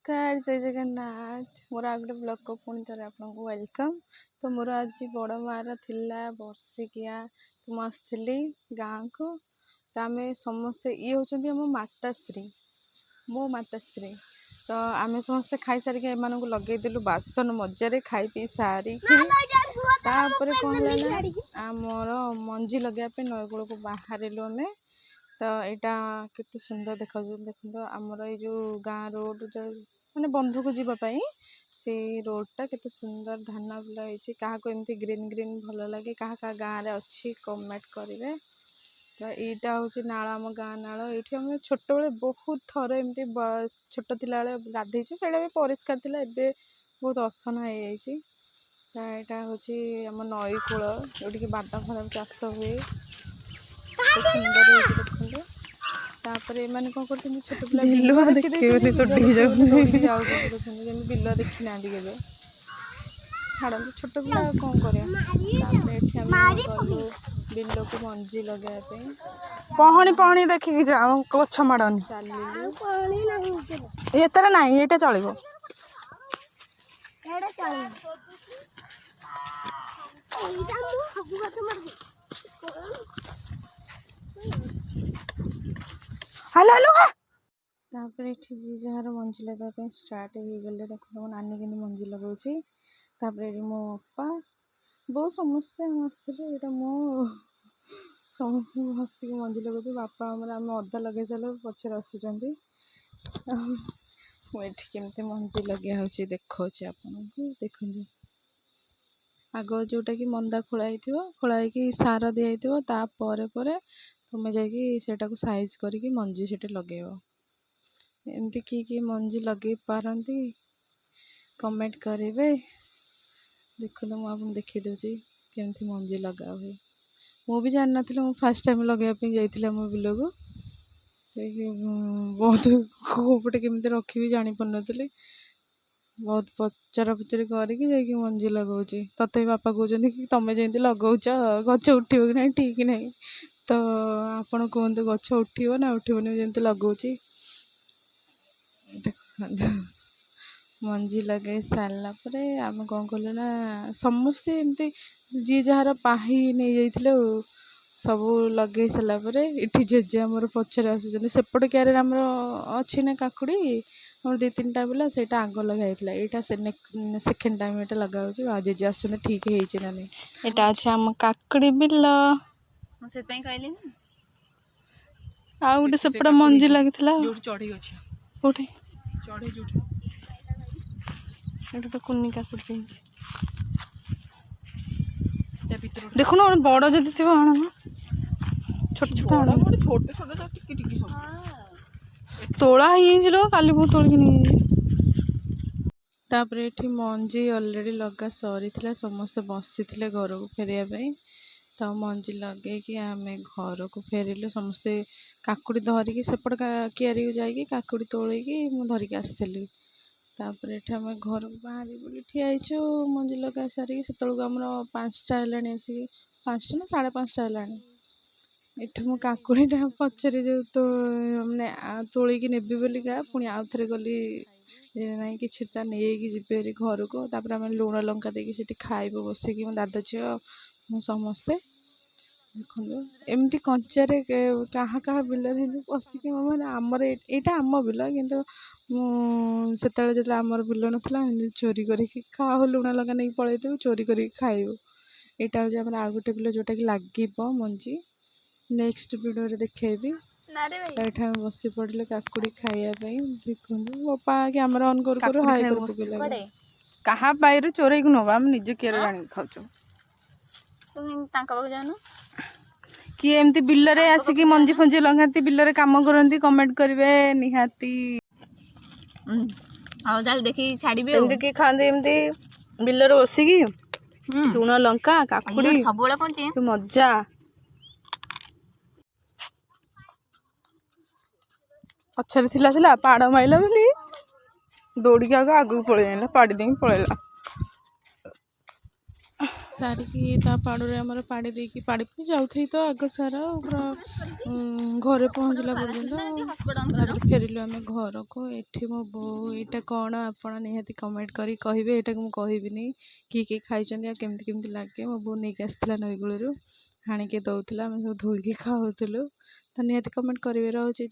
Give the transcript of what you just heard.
नमस्कार जय जगन्नाथ मोर आ गए ब्लॉग को पुणी थे आपको वेलकम। तो मोर आज बड़ मार थिला वर्षिकिया तो मुझे आसली गाँव को। तो आम समस्ते ये होती आम माताश्री मो माताश्री। तो आम समस्ते खाई सारिक एम लगेदेलु बासन मजार खाई पी सारिक तापर कौन है ना आमर मंजी लगे नईकूल को बाहर आम। तो यहाँ केते सुंदर देखा देखो आमर ये गाँ रोड जो माने बंधु को जीवाई से रोडटा केते सुंदर धान बुला क्या एमती ग्रीन ग्रीन भल लगे क्या गाँव में अच्छी कमेंट करेंगे। तो यहाँ हूँ नाल आम गाँ नाल ये आम छोट बड़े बहुत थर एमती छोट थिला गाधेचु से भी परिष्कार थिला एबे बहुत असना हो जाइए। तो यहाँ हूँ आम नई कूल जोटि बादाम फादाम चाष हुए सुंदर देखते। तापर एम कौन कर छोट पिला बिल देखी बिल देखी ना के छाड़ छोट पिला कौन कर बिल को मंजी लगे पहनी पहनी देखिकी जा गछ माड़नी ये तर ना ये चलो हेलो हेलो तापर ये जी जार मंजी लगापी स्टार्ट हो गले देख मो नानी के मंजी लगाऊँगी। तापर ये मो अपा बहुत समस्ते आसते ये मो समस्त हसिक मंजी लगे बापा आम अधा लगे सारे पचर आसुँच मुझे केमती मंजी लगे हूँ देखा आपन देखो आग जोटा कि मंदा खोलाई सार दिखाई तापर तुम जाटा को साइज करके मंजी से लगे एमती कि मंजी लगे पारती कमेंट करेंगे। देखो मुझे देखी दूसरी केमती मंजी लगा हुए मु भी जान नी मु फास्ट टाइम लगापी जाइए आम बिल को बहुत कोपटे केमती रखी भी जानी पार नी बहुत पचरा पचरी करके मंजी लगाऊँ। तथा बापा कहते कि तुम जमी लगाऊच गच उठो कि ना ठीक ना। तो आपण कहते गच उठो ना उठोनी जमी लगाऊँ देख मंजी लगे सारा पर आम कौन कलु ना समस्ते एमती जी जार पाही नहीं जाइए सब लगे सारापर ये जेजे आमर पचर आसुँच सेपट क्यारे आमर अच्छी ना काकुड़ी मोर 2-3टा बिल से आग लगाई यहाँ सेकेंड टाइम ये लगा जेजे आस ठीक है ना यहाँ अच्छे आम काकुड़ी बिल से कहली आ गोटे सेपट मंजी लगी चढ़ी अच्छे कौटे चढ़ी जो ये कुनी काकुड़ी देखुन बड़ जदि थी आण छोट छोट छोटे छोटे टिकी टिकी सब तोला हो काली बहुत तोड़ नहीं तापर ये मंजी अलरेडी लगा सरी समस्ते बसी थे घर को फेरिया तो मंजी लगे कि आम घर को फेरिलु समस्ते काकुड़ी धरिकी सेपट कियारी को जाकि काकुड़ी तोलिकी मु धरिकी आसती। तापर ये आम घर को बाहर बोली ठियाईचु मंजी लगा सारी से आमर 5टा है आसिक 5टा ना 5:30 है ये मो काकुड़ीटा पचरे जो तो मैंने तोलिकी नेबी बोलिका पुणी आउ थे गली ना किटा नहीं जी घर को। तापर आम लुण लंका देकी खाइब बसिकी मो दादा झील समस्ते देखो एमती कंचारे क्या क्या बिल बसिक मैंने आमर यहाँ आम बिल कि से जो आमर बिल नाला चोरी करके खाओ लुण लगा नहीं पलैदेव चोरी कर खाइबू। यहाँ हूँ आम आ गोटे बिल जोटा कि लगे मंजी नेक्स्ट वीडियो देखेबी। यहाँ बसी पड़े काकुड़ी खायापी देखो बापा कि आम अन कर हाई कर पकड़े कहाँ पाई चोरे को नवा आम निजे किए जान खाऊ जानु किए एमती बिल रे आसिकी मंजी फंजी लगाती बिल रे काम करती कमेंट करेंगे निहाती देखी छाड़ी एमती कि खाते एमती बिल रे बसिकी लुण लंका काकुड़ी सब कौन मजा पछरे थिला पाड़ माइला बोली दौड़िकी आग आगू पलि जाइला पाड़ी देकी पलैला ସାରିକି ତା ପାଡ଼ରେ ଆମର ପାଡ଼ି ଦେଇକି ପାଡ଼ି ପାଇଁ ଯାଉଥିଲି ତ ଆଗ ସାରା ପୁରା ଘରେ ପହଞ୍ଚିଲା ପର୍ଯ୍ୟନ୍ତ। ତାପରେ ଫେରିଲୁ ଆମେ ଘରକୁ। ଏଠି ମୋ ବୋଉ, ଏଇଟା କ'ଣ ଆପଣ ନିହାତି କମେଣ୍ଟ କରି କହିବେ, ଏଇଟାକୁ ମୁଁ କହିବିନି କିଏ ଖାଇଛନ୍ତି ଆଉ କେମିତି କେମିତି ଲାଗେ। ମୋ ବୋଉ ନେଇକି ଆସିଥିଲା ନଈକୂଳରୁ, ହାଣିକି ଦେଉଥିଲା, ଆମେ ସବୁ ଧୋଇକି ଖାଉଥିଲୁ। ତ ନିହାତି କମେଣ୍ଟ କରିବେ। ରହୁଛି।